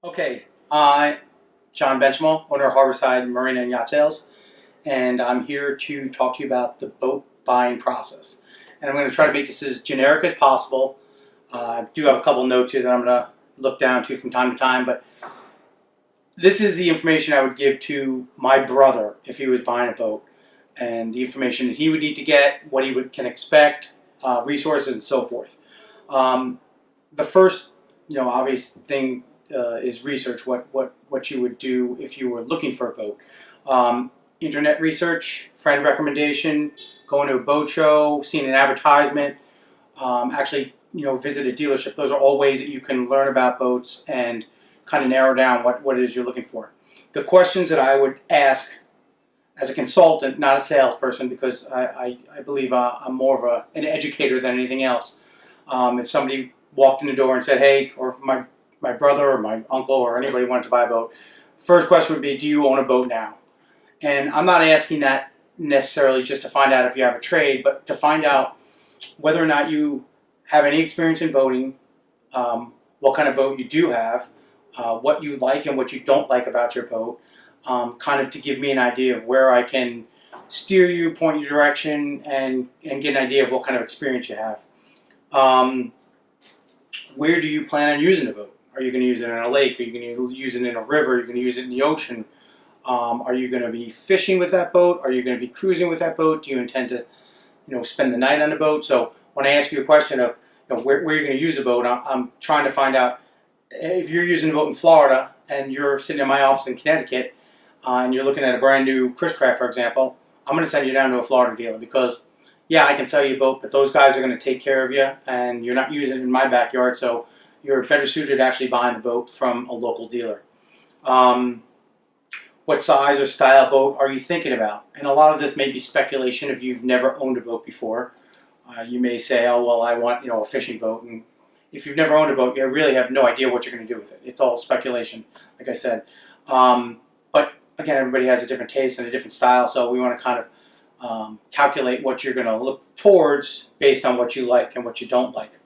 Okay, I'm John Benchmal, owner of Harborside Marina and Yacht Sales, and I'm here to talk to you about the boat buying process. And I'm going to try to make this as generic as possible. I do have a couple notes here that I'm going to look down to from time to time, but this is the information I would give to my brother if he was buying a boat, and the information that he would need to get, what can expect, resources, and so forth. The first, obvious thing is research. What you would do if you were looking for a boat. Internet research, friend recommendation, going to a boat show, seeing an advertisement, actually visit a dealership. Those are all ways that you can learn about boats and kind of narrow down what it is you're looking for. The questions that I would ask as a consultant, not a salesperson, because I believe I'm more of an educator than anything else. If somebody walked in the door and said, hey, or my brother or my uncle or anybody wanted to buy a boat, first question would be, do you own a boat now? And I'm not asking that necessarily just to find out if you have a trade, but to find out whether or not you have any experience in boating, what kind of boat you do have, what you like and what you don't like about your boat, kind of to give me an idea of where I can steer you, point your direction, and get an idea of what kind of experience you have. Where do you plan on using the boat? Are you going to use it in a lake? Are you going to use it in a river? Are you going to use it in the ocean? Are you going to be fishing with that boat? Are you going to be cruising with that boat? Do you intend to, spend the night on the boat? So when I ask you a question of where you're going to use a boat, I'm trying to find out if you're using a boat in Florida and you're sitting in my office in Connecticut and you're looking at a brand new Chris Craft, for example, I'm going to send you down to a Florida dealer because, yeah, I can sell you a boat, but those guys are going to take care of you and you're not using it in my backyard, so you're better suited actually buying the boat from a local dealer. What size or style boat are you thinking about? And a lot of this may be speculation if you've never owned a boat before. You may say, oh, well, I want a fishing boat. And if you've never owned a boat, you really have no idea what you're going to do with it. It's all speculation, like I said. But again, everybody has a different taste and a different style, so we want to kind of calculate what you're going to look towards based on what you like and what you don't like.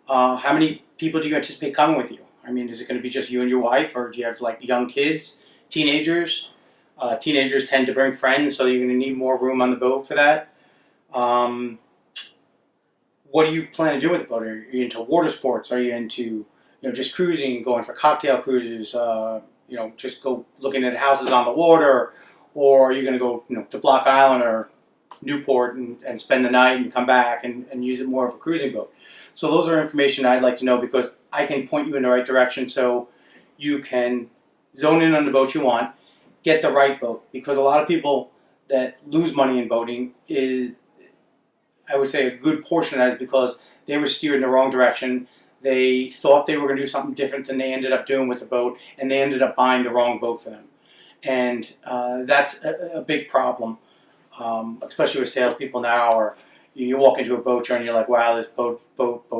How many people do you anticipate coming with you? I mean, is it going to be just you and your wife, or do you have like young kids, teenagers? Teenagers tend to bring friends, so you're going to need more room on the boat for that. What do you plan to do with the boat? Are you into water sports? Are you into just cruising, going for cocktail cruises? Just go looking at houses on the water, or are you going to go to Block Island or Newport and spend the night and come back and use it more of a cruising boat? So those are information I'd like to know because I can point you in the right direction so you can zone in on the boat you want, get the right boat. Because a lot of people that lose money in boating is, I would say a good portion of that is because they were steered in the wrong direction. They thought they were going to do something different than they ended up doing with the boat, and they ended up buying the wrong boat for them. And that's a big problem, especially with salespeople now. Or you walk into a boat show and you're like, wow, this boat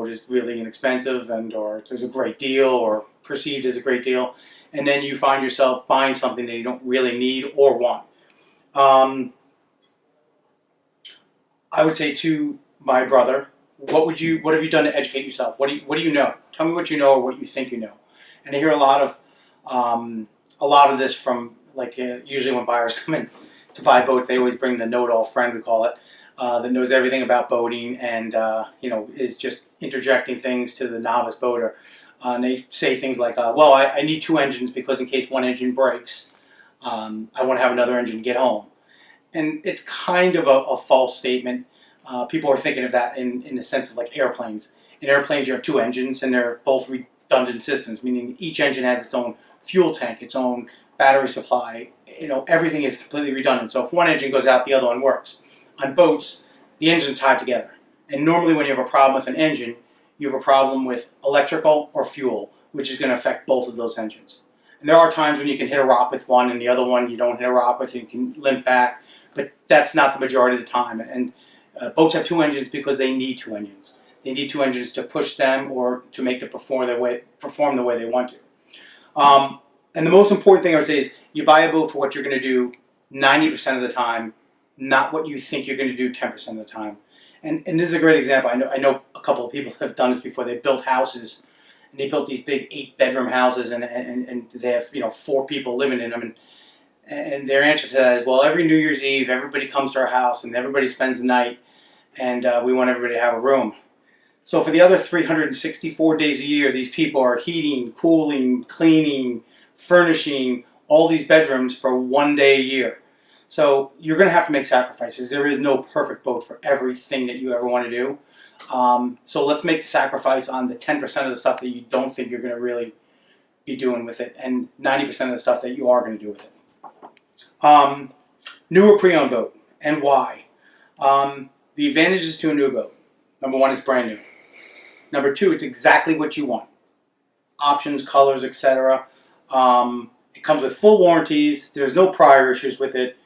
is really inexpensive, or it's a great deal, or perceived as a great deal. And then you find yourself buying something that you don't really need or want. I would say to my brother, what have you done to educate yourself? What do you know? Tell me what you know or what you think you know. And I hear a lot of this from usually when buyers come in to buy boats, they always bring the know-it-all friend, we call it, that knows everything about boating and is just interjecting things to the novice boater. And they say things like, well, I need two engines because in case one engine breaks, I want to have another engine to get home. And it's kind of a false statement. People are thinking of that in the sense of like airplanes. In airplanes, you have two engines, and they're both redundant systems, meaning each engine has its own fuel tank, its own battery supply. Everything is completely redundant. So if one engine goes out, the other one works. On boats, the engines are tied together. And normally when you have a problem with an engine, you have a problem with electrical or fuel, which is going to affect both of those engines. And there are times when you can hit a rock with one and the other one you don't hit a rock with, you can limp back, but that's not the majority of the time. And boats have two engines because they need two engines. They need two engines to push them or to make them perform the way they want to. And the most important thing I would say is you buy a boat for what you're going to do 90% of the time, not what you think you're going to do 10% of the time. And this is a great example. I know a couple of people have done this before. They built houses and they built these big 8-bedroom houses, and they have 4 people living in them, and their answer to that is, well, every New Year's Eve everybody comes to our house and everybody spends the night, and we want everybody to have a room. So for the other 364 days a year, these people are heating, cooling, cleaning, furnishing all these bedrooms for 1 day a year. So you're going to have to make sacrifices. There is no perfect boat for everything that you ever want to do. So let's make the sacrifice on the 10% of the stuff that you don't think you're going to really be doing with it, and 90% of the stuff that you are going to do with it. Newer pre-owned boat, and why? The advantages to a new boat. Number 1, it's brand new. Number 2, it's exactly what you want. Options, colors, etc. It comes with full warranties. There's no prior issues with it.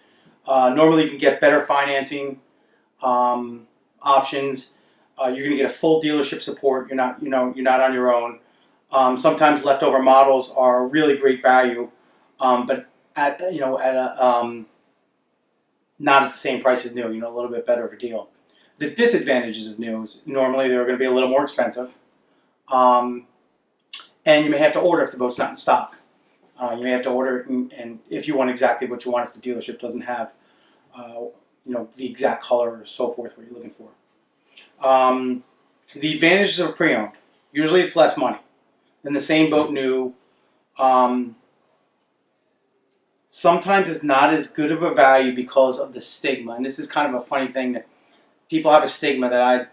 Normally you can get better financing options. You're going to get a full dealership support. You're not on your own. Sometimes leftover models are really great value, but at not at the same price as new. A little bit better of a deal. The disadvantages of new is normally they're going to be a little more expensive, and you may have to order if the boat's not in stock. You may have to order it, and if you want exactly what you want, if the dealership doesn't have, the exact color or so forth what you're looking for. The advantages of pre-owned. Usually it's less money than the same boat new. Sometimes it's not as good of a value because of the stigma, and this is kind of a funny thing that people have a stigma that I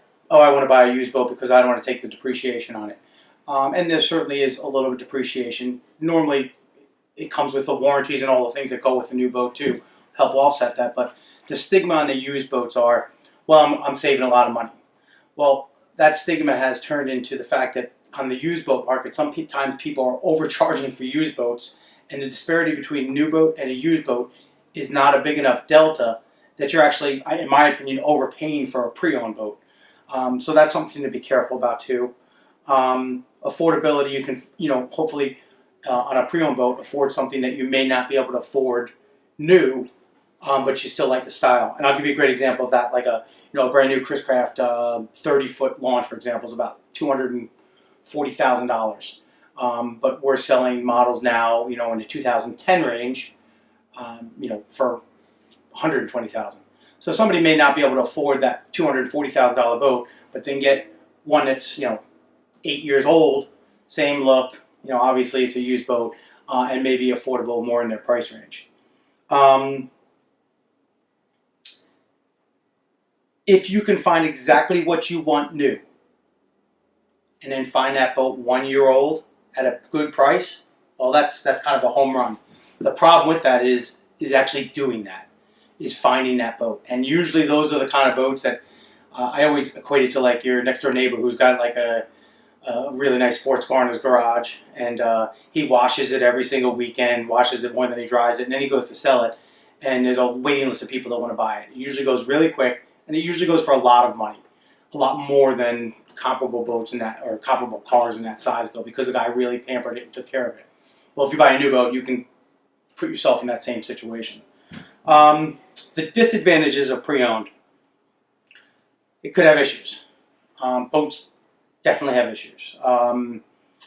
want to buy a used boat because I don't want to take the depreciation on it. And there certainly is a little bit of depreciation. Normally it comes with the warranties and all the things that go with the new boat to help offset that. But the stigma on the used boats are, well, I'm saving a lot of money. Well, that stigma has turned into the fact that on the used boat market, sometimes people are overcharging for used boats, and the disparity between a new boat and a used boat is not a big enough delta that you're actually, in my opinion, overpaying for a pre-owned boat. So that's something to be careful about too. Affordability, you can, hopefully on a pre-owned boat afford something that you may not be able to afford new, but you still like the style. And I'll give you a great example of that, like a brand new Chris Craft 30-foot launch, for example, is about $240,000. But we're selling models now, in the 2010 range, for $120,000. So somebody may not be able to afford that $240,000 boat, but then get one that's 8 years old, same look. Obviously it's a used boat, and maybe affordable more in their price range. If you can find exactly what you want new, and then find that boat 1 year old at a good price, well, that's kind of a home run. The problem with that is actually doing that, is finding that boat. And usually those are the kind of boats that I always equate it to, like your next door neighbor who's got like a really nice sports car in his garage, and he washes it every single weekend, washes it more than he drives it, and then he goes to sell it, and there's a waiting list of people that want to buy it. It usually goes really quick, and it usually goes for a lot of money, a lot more than comparable boats in that, or comparable cars in that size go, because the guy really pampered it and took care of it. Well, if you buy a new boat, you can put yourself in that same situation. The disadvantages of pre-owned. It could have issues. Boats definitely have issues.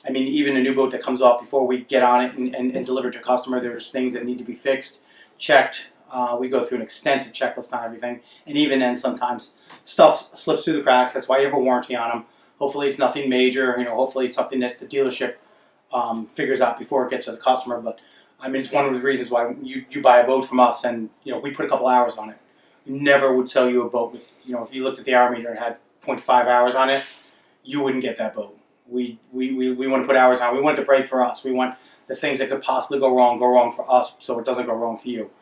Even a new boat that comes off, before we get on it and deliver to a customer, there's things that need to be fixed, checked. We go through an extensive checklist on everything, and even then sometimes stuff slips through the cracks. That's why you have a warranty on them. Hopefully it's nothing major. Hopefully it's something that the dealership figures out before it gets to the customer. But it's one of the reasons why you buy a boat from us, and we put a couple hours on it. We never would sell you a boat with, if you looked at the hour meter and had 0.5 hours on it, you wouldn't get that boat. We want to put hours on. We want it to break for us. We want the things that could possibly go wrong for us, so it doesn't go wrong for you.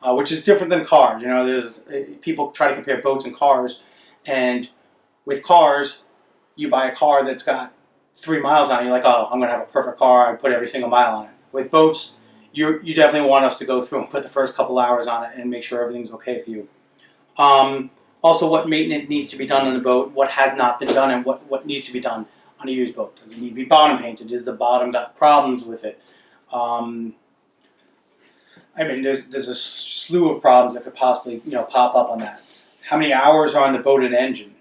Which is different than cars. There's people try to compare boats and cars, and with cars, you buy a car that's got 3 miles on it. You're like, oh, I'm going to have a perfect car. I put every single mile on it. With boats, you definitely want us to go through and put the first couple hours on it and make sure everything's okay for you. Also, what maintenance needs to be done on the boat, what has not been done, and what needs to be done on a used boat. Does it need to be bottom painted? Is the bottom got problems with it? There's a slew of problems that could possibly, pop up on that. How many hours are on the boat and engine?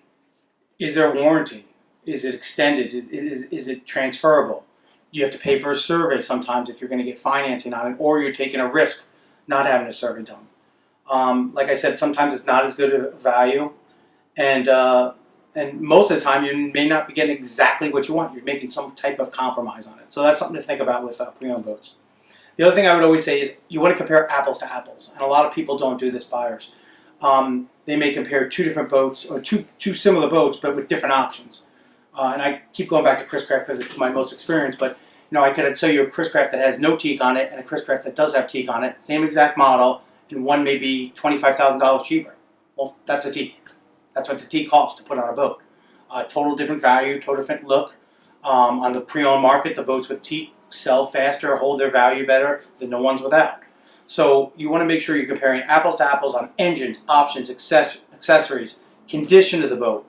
Is there a warranty? Is it extended? Is it transferable? You have to pay for a survey sometimes if you're going to get financing on it, or you're taking a risk not having a survey done. Like I said, sometimes it's not as good a value, and most of the time you may not be getting exactly what you want. You're making some type of compromise on it. So that's something to think about with pre-owned boats. The other thing I would always say is you want to compare apples to apples, and a lot of people don't do this, buyers. They may compare two different boats or two similar boats, but with different options. And I keep going back to Chris Craft because it's my most experience, but I could sell you a Chris Craft that has no teak on it and a Chris Craft that does have teak on it, same exact model, and one may be $25,000 cheaper. Well, that's a teak. That's what the teak costs to put on a boat. Total different value, total different look. On the pre-owned market, the boats with teak sell faster, hold their value better than the ones without. So you want to make sure you're comparing apples to apples on engines, options, accessories, condition of the boat.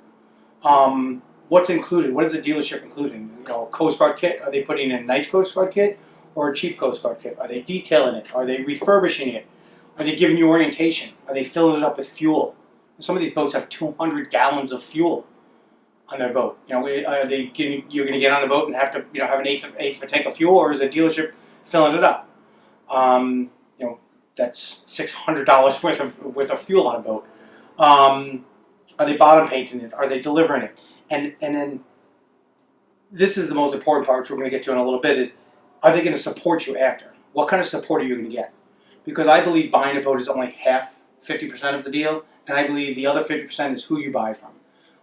What's included? What is the dealership including? A Coast Guard kit? Are they putting in a nice Coast Guard kit or a cheap Coast Guard kit? Are they detailing it? Are they refurbishing it? Are they giving you orientation? Are they filling it up with fuel? Some of these boats have 200 gallons of fuel on their boat. Are they you're going to get on the boat and have to have an eighth of a tank of fuel, or is the dealership filling it up? That's $600 worth of fuel on a boat. Are they bottom painting it? Are they delivering it? And then this is the most important part, which we're going to get to in a little bit, is are they going to support you after? What kind of support are you going to get? Because I believe buying a boat is only half, 50% of the deal, and I believe the other 50% is who you buy it from.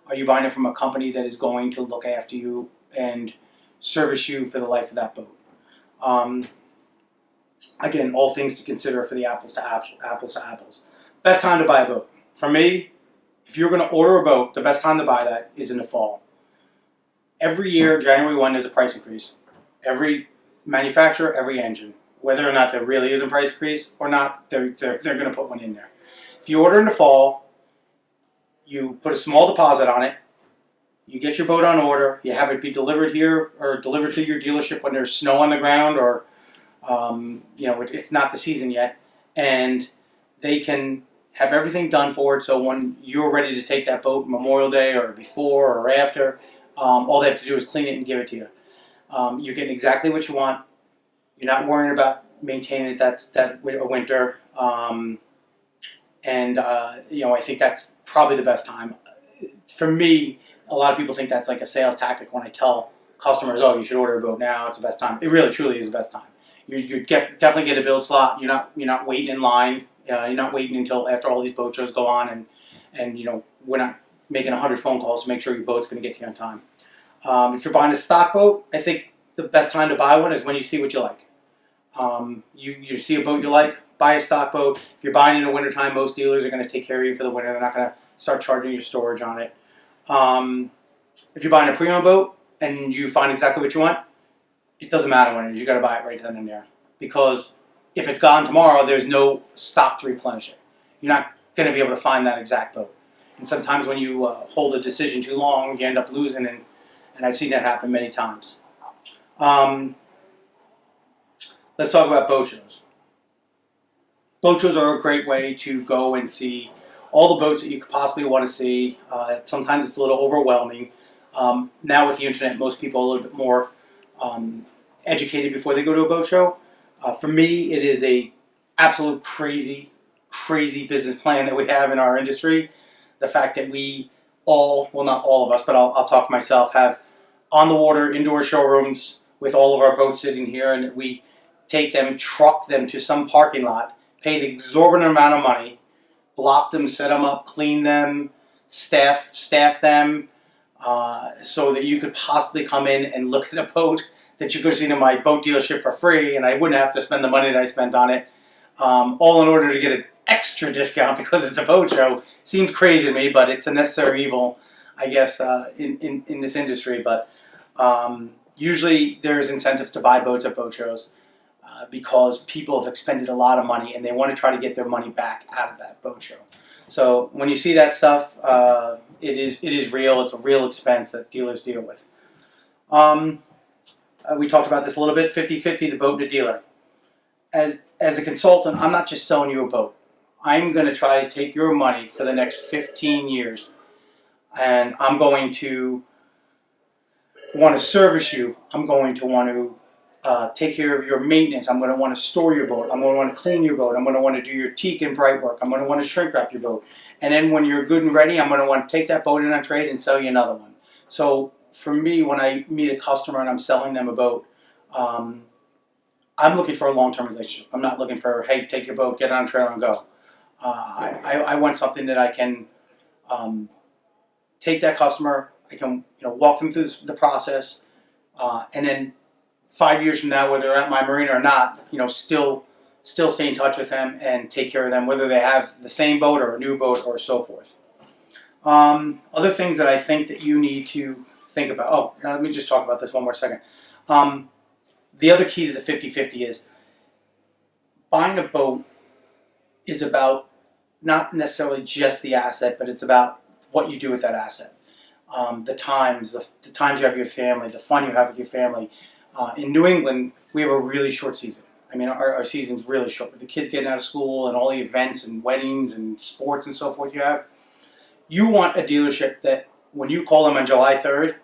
Are you buying it from a company that is going to look after you and service you for the life of that boat? Again, all things to consider for the apples to apples. Best time to buy a boat. For me, if you're going to order a boat, the best time to buy that is in the fall. Every year, January 1, there's a price increase. Every manufacturer, every engine. Whether or not there really is a price increase or not, they're going to put one in there. If you order in the fall, you put a small deposit on it, you get your boat on order, you have it be delivered here or delivered to your dealership when there's snow on the ground or it's not the season yet, and they can have everything done for it, so when you're ready to take that boat Memorial Day or before or after, all they have to do is clean it and give it to you. You're getting exactly what you want. You're not worrying about maintaining it that winter. I think that's probably the best time. For me, a lot of people think that's like a sales tactic when I tell customers, oh, you should order a boat now, it's the best time. It really, truly is the best time. You definitely get a build slot. You're not waiting in line. You're not waiting until after all these boat shows go on, and we're not making 100 phone calls to make sure your boat's going to get to you on time. If you're buying a stock boat, I think the best time to buy one is when you see what you like. You see a boat you like, buy a stock boat. If you're buying in the wintertime, most dealers are going to take care of you for the winter. They're not going to start charging you storage on it. If you're buying a pre-owned boat and you find exactly what you want, it doesn't matter when it is. You got to buy it right then and there, because if it's gone tomorrow, there's no stock to replenish it. You're not going to be able to find that exact boat. And sometimes when you hold a decision too long, you end up losing, and I've seen that happen many times. Let's talk about boat shows. Boat shows are a great way to go and see all the boats that you could possibly want to see. Sometimes it's a little overwhelming. Now with the internet, most people are a little bit more educated before they go to a boat show. For me, it is a absolute crazy business plan that we have in our industry. The fact that we all, well, not all of us, but I'll talk for myself, have on the water indoor showrooms with all of our boats sitting here, and we take them, truck them to some parking lot, pay an exorbitant amount of money, block them, set them up, clean them, staff them, so that you could possibly come in and look at a boat that you could have seen in my boat dealership for free, and I wouldn't have to spend the money that I spent on it, all in order to get an extra discount because it's a boat show. Seems crazy to me, but it's a necessary evil, I guess, in this industry. But usually there's incentives to buy boats at boat shows because people have expended a lot of money and they want to try to get their money back out of that boat show. So when you see that stuff, it is real. It's a real expense that dealers deal with. We talked about this a little bit, 50-50, the boat and the dealer. As a consultant, I'm not just selling you a boat. I'm going to try to take your money for the next 15 years, and I'm going to want to service you, I'm going to want to take care of your maintenance. I'm going to want to store your boat. I'm going to want to clean your boat. I'm going to want to do your teak and bright work. I'm going to want to shrink wrap your boat. And then when you're good and ready, I'm going to want to take that boat in on trade and sell you another one. So for me, when I meet a customer and I'm selling them a boat, I'm looking for a long-term relationship. I'm not looking for, hey, take your boat, get on a trailer and go. I want something that I can take that customer, I can walk them through the process, and then 5 years from now, whether they're at my marina or not, still stay in touch with them and take care of them, whether they have the same boat or a new boat or so forth. Other things that I think that you need to think about. Oh, now let me just talk about this one more second. The other key to the 50-50 is buying a boat is about not necessarily just the asset, but it's about what you do with that asset. The times you have with your family, the fun you have with your family. In New England, we have a really short season. I mean, our season's really short. With the kids getting out of school and all the events and weddings and sports and so forth you want a dealership that when you call them on July 3rd,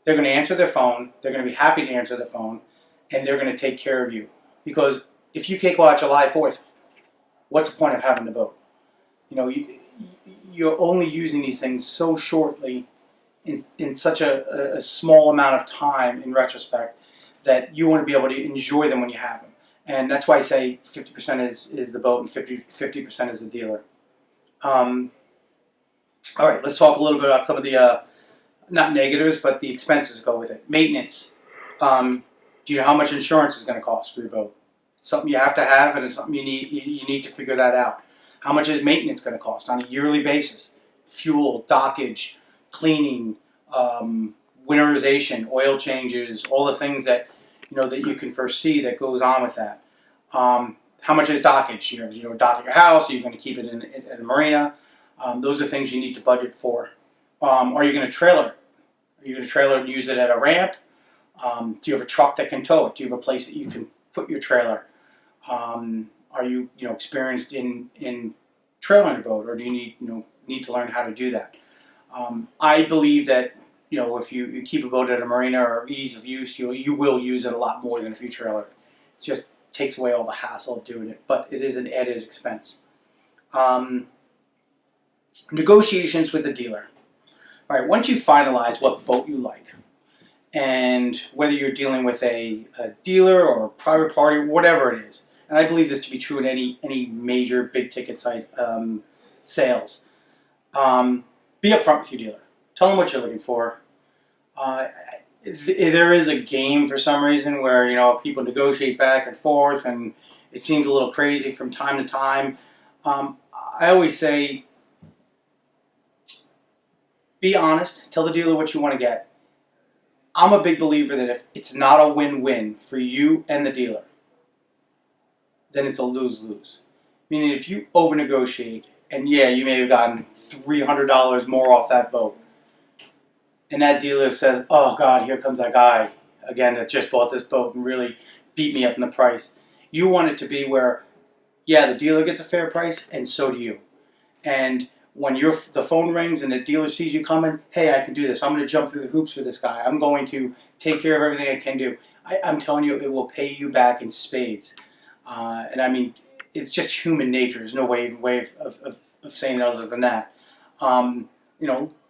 they're going to answer their phone, they're going to be happy to answer the phone, and they're going to take care of you. Because if you can't go out July 4th, what's the point of having the boat? You're only using these things so shortly in such a small amount of time in retrospect that you want to be able to enjoy them when you have them. And that's why I say 50% is the boat and 50% is the dealer. All right, let's talk a little bit about some of the, not negatives, but the expenses that go with it. Maintenance. Do you know how much insurance is going to cost for your boat? It's something you have to have, and it's something you need to figure that out. How much is maintenance going to cost on a yearly basis? Fuel, dockage, cleaning, winterization, oil changes, all the things that that you can foresee that goes on with that. How much is dockage? Dock at your house. Are you going to keep it in a marina? Those are things you need to budget for. Are you going to trailer it? Are you going to trailer it and use it at a ramp? Do you have a truck that can tow it? Do you have a place that you can put your trailer? Are you experienced in trailering a boat, or do you need to learn how to do that? I believe that if you keep a boat at a marina or ease of use, you will use it a lot more than if you trailer it. It just takes away all the hassle of doing it, but it is an added expense. Negotiations with the dealer. All right, once you finalize what boat you like, and whether you're dealing with a dealer or a private party, whatever it is, and I believe this to be true in any major big ticket site sales, be upfront with your dealer. Tell them what you're looking for. There is a game for some reason where people negotiate back and forth, and it seems a little crazy from time to time. I always say, be honest. Tell the dealer what you want to get. I'm a big believer that if it's not a win-win for you and the dealer, then it's a lose-lose. Meaning if you over-negotiate, and yeah, you may have gotten $300 more off that boat, and that dealer says, oh God, here comes that guy again that just bought this boat and really beat me up in the price. You want it to be where, yeah, the dealer gets a fair price, and so do you. And when the phone rings and the dealer sees you coming, hey, I can do this. I'm going to jump through the hoops for this guy. I'm going to take care of everything I can do. I'm telling you, it will pay you back in spades. And I mean, it's just human nature. There's no way of saying it other than that.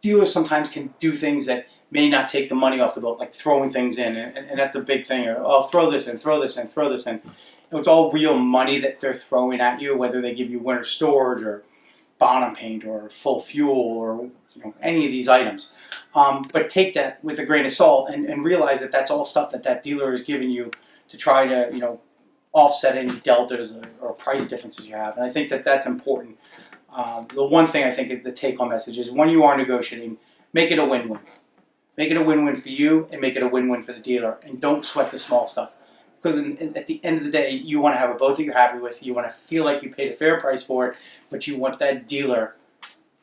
Dealers sometimes can do things that may not take the money off the boat, like throwing things in, and that's a big thing. Oh, throw this in, throw this in, throw this in. It's all real money that they're throwing at you, whether they give you winter storage or bonnet paint or full fuel or any of these items. But take that with a grain of salt and realize that that's all stuff that dealer is giving you to try to offset any deltas or price differences you have. And I think that that's important. The one thing I think is the take-home message is when you are negotiating, make it a win-win. Make it a win-win for you and make it a win-win for the dealer. And don't sweat the small stuff. Because at the end of the day, you want to have a boat that you're happy with. You want to feel like you paid a fair price for it, but you want that dealer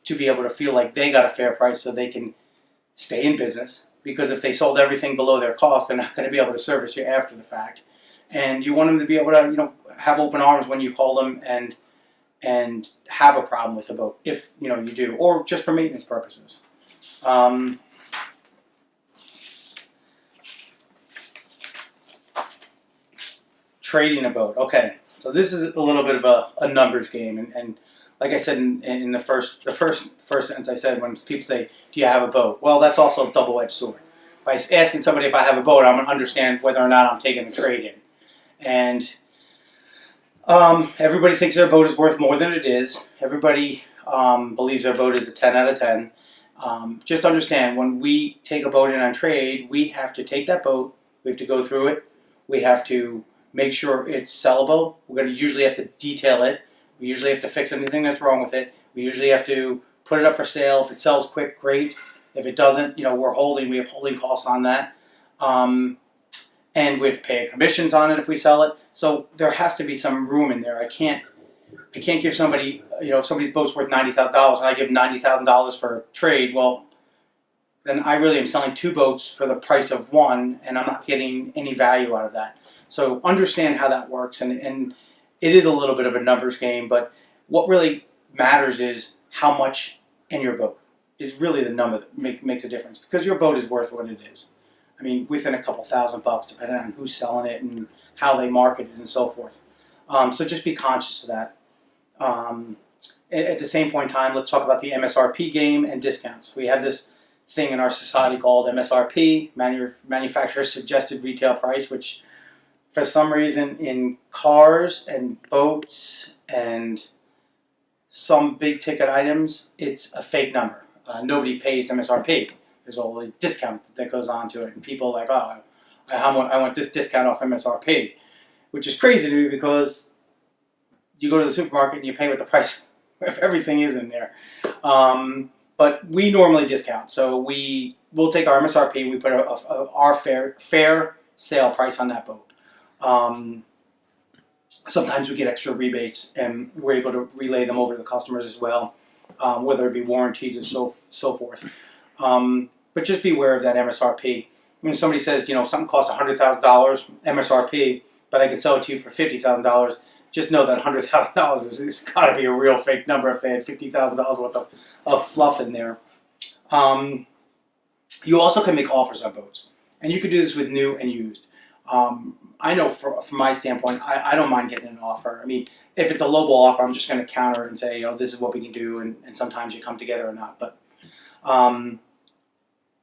to be able to feel like they got a fair price so they can stay in business. Because if they sold everything below their cost, they're not going to be able to service you after the fact. And you want them to be able to, have open arms when you call them and have a problem with the boat, if you do, or just for maintenance purposes. trading a boat. Okay, so this is a little bit of a numbers game, and like I said in the first sentence I said, when people say, "Do you have a boat?" Well, that's also a double-edged sword. By asking somebody if I have a boat, I'm going to understand whether or not I'm taking a trade in, and everybody thinks their boat is worth more than it is. Everybody believes their boat is a 10 out of 10. Just understand, when we take a boat in on trade, we have to take that boat, we have to go through it, we have to make sure it's sellable. We're going to usually have to detail it. We usually have to fix anything that's wrong with it. We usually have to put it up for sale. If it sells quick, great. If it doesn't, we have holding costs on that. And we have to pay commissions on it if we sell it. So there has to be some room in there. I can't give somebody, if somebody's boat's worth $90,000 and I give them $90,000 for a trade, well, then I really am selling two boats for the price of one, and I'm not getting any value out of that. So understand how that works, and it is a little bit of a numbers game, but what really matters is how much in your boat is really the number that makes a difference, because your boat is worth what it is. I mean, within a couple $1,000, depending on who's selling it and how they market it and so forth. So just be conscious of that. At the same point in time, let's talk about the MSRP game and discounts. We have this thing in our society called MSRP, Manufacturer Suggested Retail Price, which for some reason in cars and boats and some big ticket items, it's a fake number. Nobody pays MSRP. There's all a discount that goes on to it, and people are like, oh, I want this discount off MSRP, which is crazy to me, because you go to the supermarket and you pay what the price of everything is in there. But we normally discount, so we'll take our MSRP, we put our fair sale price on that boat. Sometimes we get extra rebates, and we're able to relay them over to the customers as well, whether it be warranties and so forth. But just be aware of that MSRP. When somebody says, something costs $100,000 MSRP, but I can sell it to you for $50,000, just know that $100,000 is got to be a real fake number if they had $50,000 worth of fluff in there. You also can make offers on boats, and you can do this with new and used. I know from my standpoint, I don't mind getting an offer. I mean, if it's a lowball offer, I'm just going to counter and say, this is what we can do, and sometimes you come together or not. But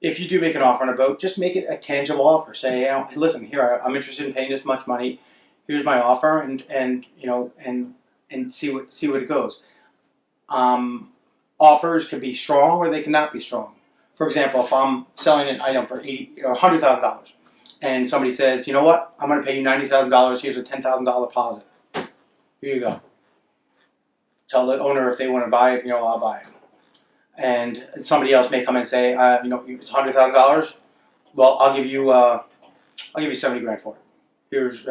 if you do make an offer on a boat, just make it a tangible offer. Say, hey, listen, here, I'm interested in paying this much money. Here's my offer, and see what it goes. Offers can be strong or they cannot be strong. For example, if I'm selling an item for $80,000 or $100,000, and somebody says, you know what, I'm going to pay you $90,000. Here's a $10,000 deposit. Here you go. Tell the owner if they want to buy it, I'll buy it. And somebody else may come in and say, it's $100,000. Well, I'll give you 70 grand for it. Here's,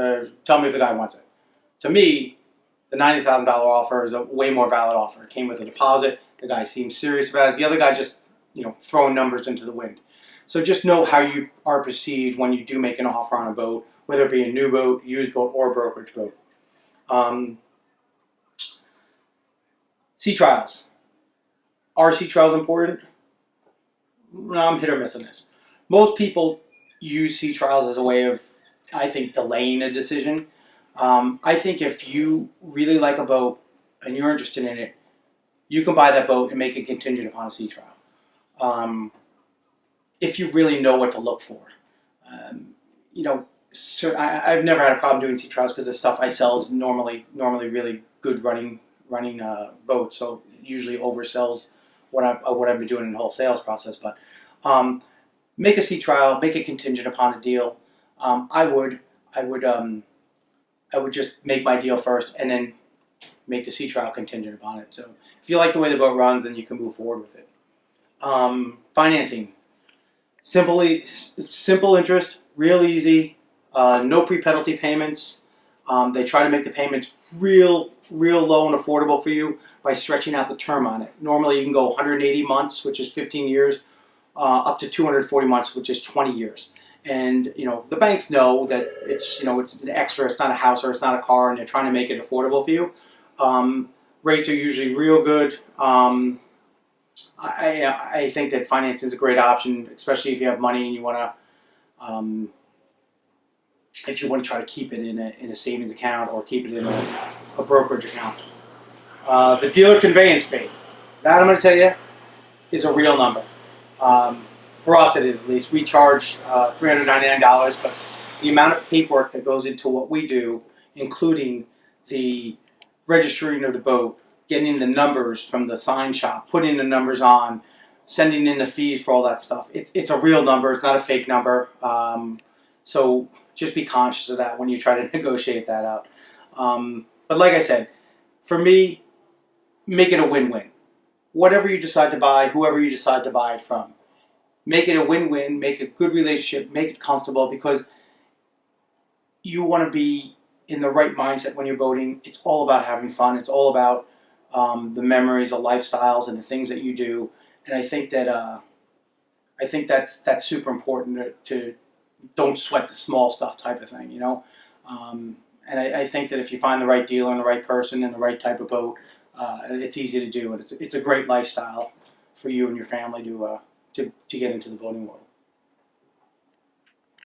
tell me if the guy wants it. To me, the $90,000 offer is a way more valid offer. It came with a deposit. The guy seems serious about it. The other guy just, throwing numbers into the wind. So just know how you are perceived when you do make an offer on a boat, whether it be a new boat, used boat, or brokerage boat. Sea trials. Are sea trials important? No, I'm hit or miss on this. Most people use sea trials as a way of, I think, delaying a decision. I think if you really like a boat and you're interested in it, you can buy that boat and make it contingent upon a sea trial. If you really know what to look for. I've never had a problem doing sea trials because the stuff I sell is normally really good running boats, so it usually oversells what I've been doing in the whole sales process. But make a sea trial, make it contingent upon a deal. I would just make my deal first and then make the sea trial contingent upon it. So if you like the way the boat runs, then you can move forward with it. Financing. Simple interest, real easy, no pre-penalty payments. They try to make the payments real low and affordable for you by stretching out the term on it. Normally you can go 180 months, which is 15 years, up to 240 months, which is 20 years. And the banks know that it's an extra, it's not a house or it's not a car, and they're trying to make it affordable for you. Rates are usually real good. I think that financing is a great option, especially if you have money and you want to if you want to try to keep it in a savings account or keep it in a brokerage account. The dealer conveyance fee, that I'm going to tell you, is a real number. For us, it is at least. We charge $399, but the amount of paperwork that goes into what we do, including the registering of the boat, getting the numbers from the sign shop, putting the numbers on, sending in the fees for all that stuff, it's a real number. It's not a fake number. So just be conscious of that when you try to negotiate that out. But like I said, for me, make it a win-win. Whatever you decide to buy, whoever you decide to buy it from, make it a win-win, make a good relationship, make it comfortable, because you want to be in the right mindset when you're boating. It's all about having fun. It's all about the memories, the lifestyles, and the things that you do. And I think that's super important to don't sweat the small stuff type of thing, you know. And I think that if you find the right dealer and the right person and the right type of boat, it's easy to do, and it's a great lifestyle for you and your family to get into the boating world.